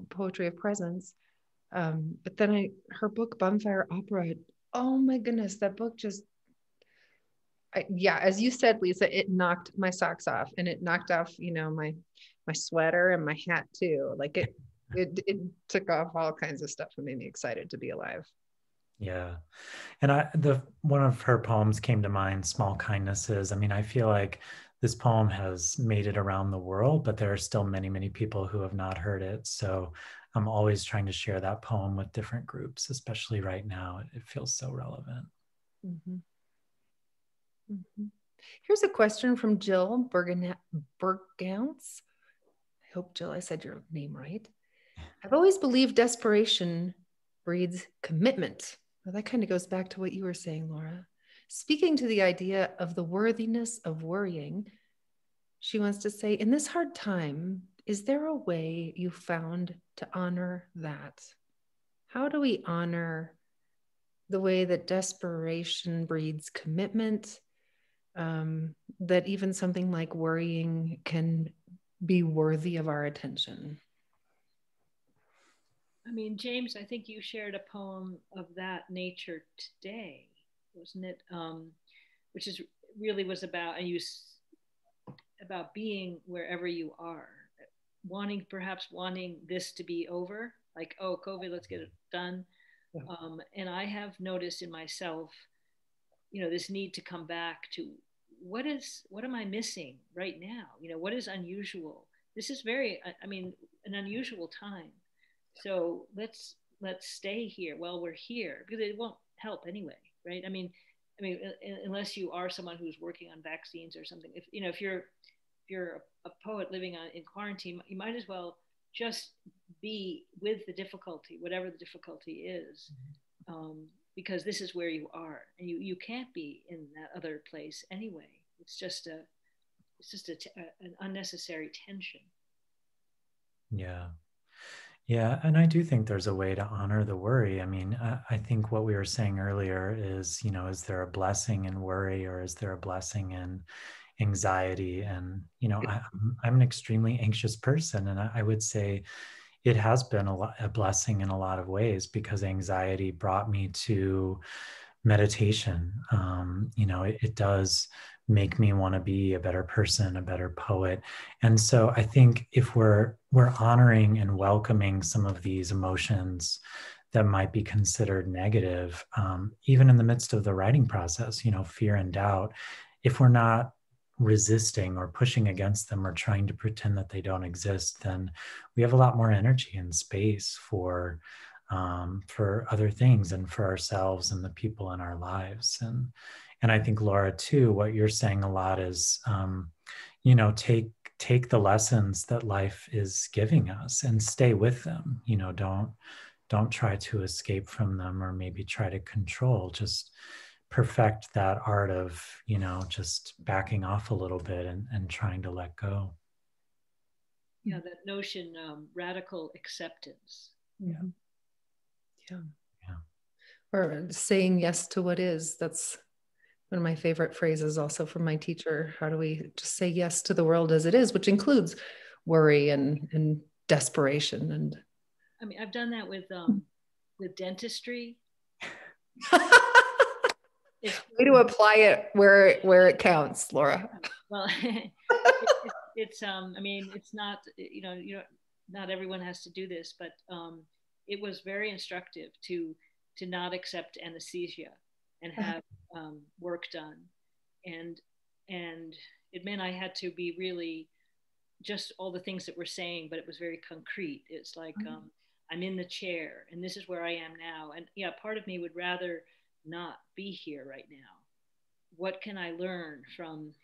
Poetry of Presence. But then her book Bonfire Opera, oh my goodness, that book just, as you said, Lisa, it knocked my socks off, and it knocked off, my sweater and my hat too. Like it took off all kinds of stuff and made me excited to be alive. Yeah. And one of her poems came to mind, Small Kindnesses. I mean, I feel like this poem has made it around the world, but there are still many, many people who have not heard it. So I'm always trying to share that poem with different groups, especially right now. It feels so relevant. Mm-hmm. Mm-hmm. Here's a question from Jill Bergounce. I hope, Jill, I said your name right. I've always believed desperation breeds commitment. Well, that kind of goes back to what you were saying, Laura. Speaking to the idea of the worthiness of worrying, she wants to say, in this hard time, is there a way you found to honor that? How do we honor the way that desperation breeds commitment, that even something like worrying can be worthy of our attention? I mean, James, I think you shared a poem of that nature today, wasn't it? Which is really was about, about being wherever you are, perhaps wanting this to be over, like, oh, COVID, let's get it done. Yeah. And I have noticed in myself, this need to come back to what am I missing right now? What is unusual? This is an unusual time. So let's stay here while we're here, because it won't help anyway, right? I mean, unless you are someone who's working on vaccines or something. If you're a poet living in quarantine, you might as well just be with the difficulty, whatever the difficulty is, because this is where you are, and you can't be in that other place anyway. It's just an unnecessary tension. Yeah. Yeah, and I do think there's a way to honor the worry. I mean, I think what we were saying earlier is, is there a blessing in worry, or is there a blessing in anxiety? And, I'm an extremely anxious person, and I would say it has been a blessing in a lot of ways, because anxiety brought me to meditation. It does make me want to be a better person, a better poet. And so I think if we're honoring and welcoming some of these emotions that might be considered negative, even in the midst of the writing process, fear and doubt, if we're not resisting or pushing against them or trying to pretend that they don't exist, then we have a lot more energy and space for other things and for ourselves and the people in our lives. And I think, Laura, too, what you're saying a lot is, take the lessons that life is giving us and stay with them. Don't try to escape from them or maybe try to control. Just perfect that art of, just backing off a little bit and trying to let go. Yeah, that notion, radical acceptance. Yeah. Or saying yes to what is. That's one of my favorite phrases also from my teacher. How do we just say yes to the world as it is, which includes worry and desperation. And I mean, I've done that with dentistry. Way to apply it where it counts, Laura. Well, it's I mean, it's not, not everyone has to do this, but it was very instructive to not accept anesthesia and have work done, and it meant I had to be really just all the things that we're saying, but it was very concrete. It's like I'm in the chair and this is where I am now, and yeah, part of me would rather not be here right now. What can I learn from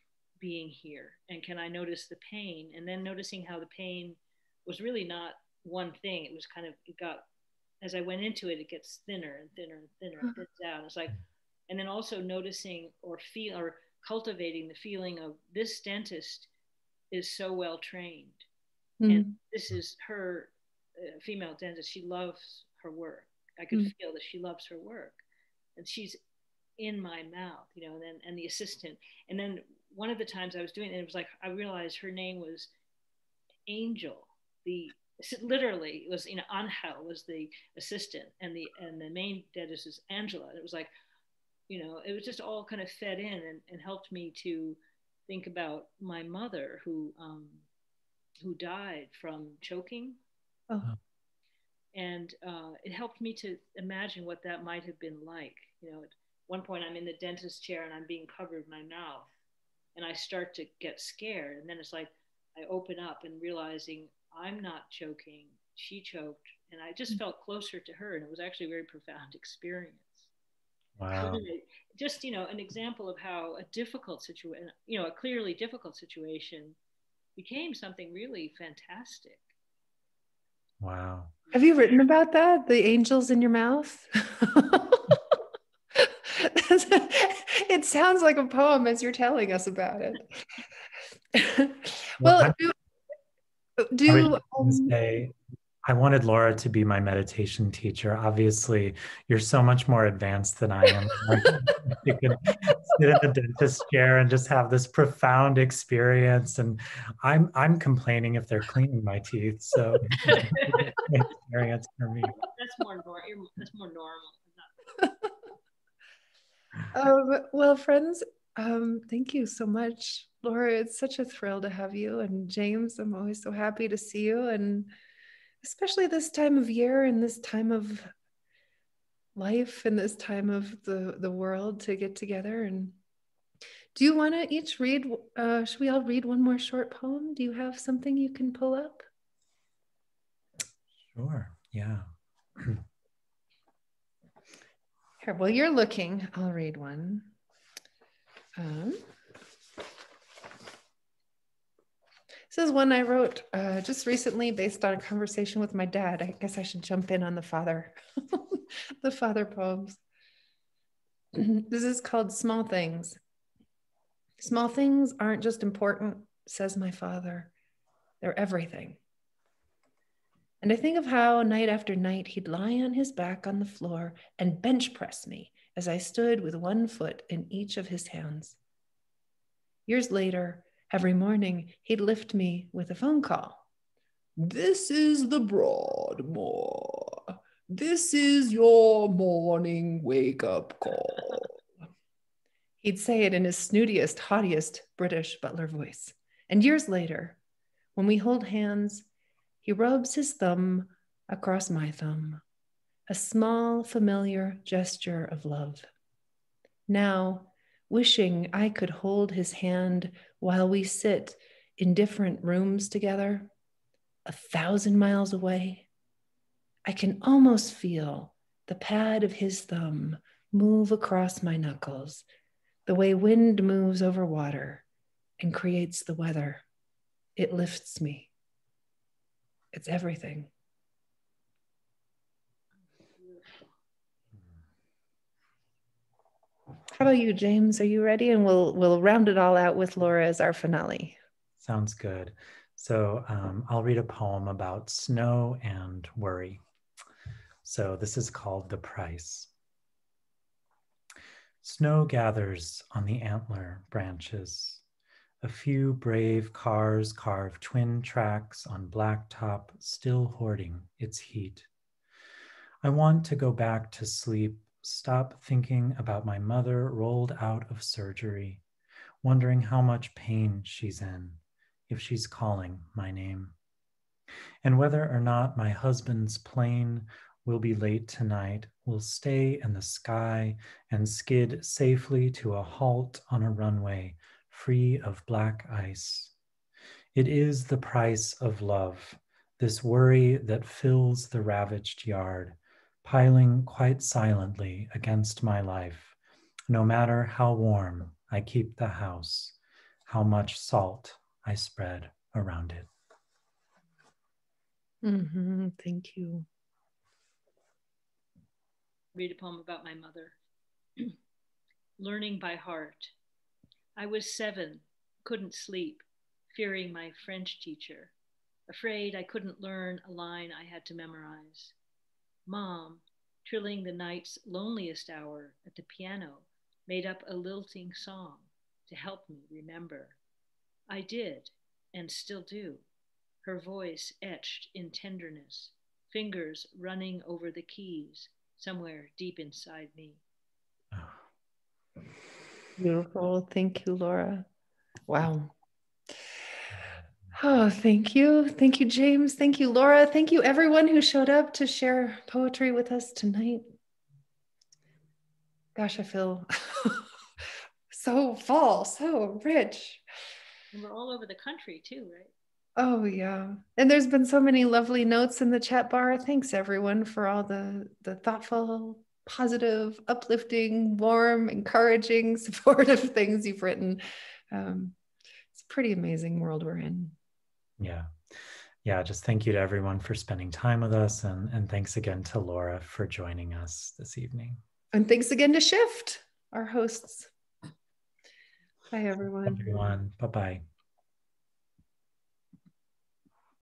being here, and can I notice the pain, and then noticing how the pain was really not one thing. It was kind of, it got, as I went into it, it gets thinner and thinner and thinner and thins out. It's like, and then also noticing or cultivating the feeling of this dentist is so well trained, and this is her female dentist. She loves her work. I could feel that she loves her work, and she's in my mouth, and the assistant. And then one of the times I was doing it, it was like I realized her name was Angel. Literally, it was, Angel was the assistant, and the main dentist is Angela. And it was like, it was just all kind of fed in and helped me to think about my mother who died from choking. Oh. And it helped me to imagine what that might have been like. At one point I'm in the dentist chair and I'm being covered my mouth, and I start to get scared, and then it's like I open up and realizing I'm not choking, she choked, and I just felt closer to her, and it was actually a very profound experience. Wow. So anyway, just an example of how a difficult situation, a clearly difficult situation, became something really fantastic. Wow. Have you written about that? The angels in your mouth? It sounds like a poem as you're telling us about it. Well, I wanted Laura to be my meditation teacher. Obviously, you're so much more advanced than I am. You could sit in the dentist chair and just have this profound experience. And I'm complaining if they're cleaning my teeth. So experience for me. That's more normal. Well, friends, thank you so much, Laura. It's such a thrill to have you. And James, I'm always so happy to see you. And especially this time of year and this time of life and this time of the world to get together. And do you want to each read, should we all read one more short poem? Do you have something you can pull up? Sure, yeah. Here, while you're looking, I'll read one. This is one I wrote just recently based on a conversation with my dad. I guess I should jump in on the father, the father poems. This is called Small Things. Small things aren't just important, says my father. They're everything. And I think of how night after night he'd lie on his back on the floor and bench press me as I stood with one foot in each of his hands. Years later, every morning, he'd lift me with a phone call. This is the Broadmoor. This is your morning wake-up call. He'd say it in his snootiest, haughtiest British butler voice. And years later, when we hold hands, he rubs his thumb across my thumb, a small, familiar gesture of love. Now, wishing I could hold his hand while we sit in different rooms together, 1,000 miles away, I can almost feel the pad of his thumb move across my knuckles, the way wind moves over water and creates the weather. It lifts me. It's everything. How about you, James? Are you ready? And we'll round it all out with Laura as our finale. Sounds good. So I'll read a poem about snow and worry. So this is called The Price. Snow gathers on the antler branches. A few brave cars carve twin tracks on blacktop, still hoarding its heat. I want to go back to sleep, stop thinking about my mother rolled out of surgery, wondering how much pain she's in, if she's calling my name, and whether or not my husband's plane will be late tonight, will stay in the sky and skid safely to a halt on a runway free of black ice. It is the price of love, this worry that fills the ravaged yard, piling quite silently against my life, no matter how warm I keep the house, how much salt I spread around it. Thank you. Read a poem about my mother. Learning by heart. I was 7, couldn't sleep, fearing my French teacher, afraid I couldn't learn a line I had to memorize. Mom, trilling the night's loneliest hour at the piano, made up a lilting song to help me remember. I did, and still do, her voice etched in tenderness, fingers running over the keys somewhere deep inside me. Beautiful. Thank you, Laura. Wow. Oh, thank you. Thank you, James. Thank you, Laura. Thank you, everyone who showed up to share poetry with us tonight. Gosh, I feel so full, so rich. And we're all over the country too, right? Oh, yeah. And there's been so many lovely notes in the chat bar. Thanks, everyone, for all the thoughtful, positive, uplifting, warm, encouraging, supportive things you've written. It's a pretty amazing world we're in. Yeah, just thank you to everyone for spending time with us. And thanks again to Laura for joining us this evening. And thanks again to Shift, our hosts. Bye, everyone. Bye-bye.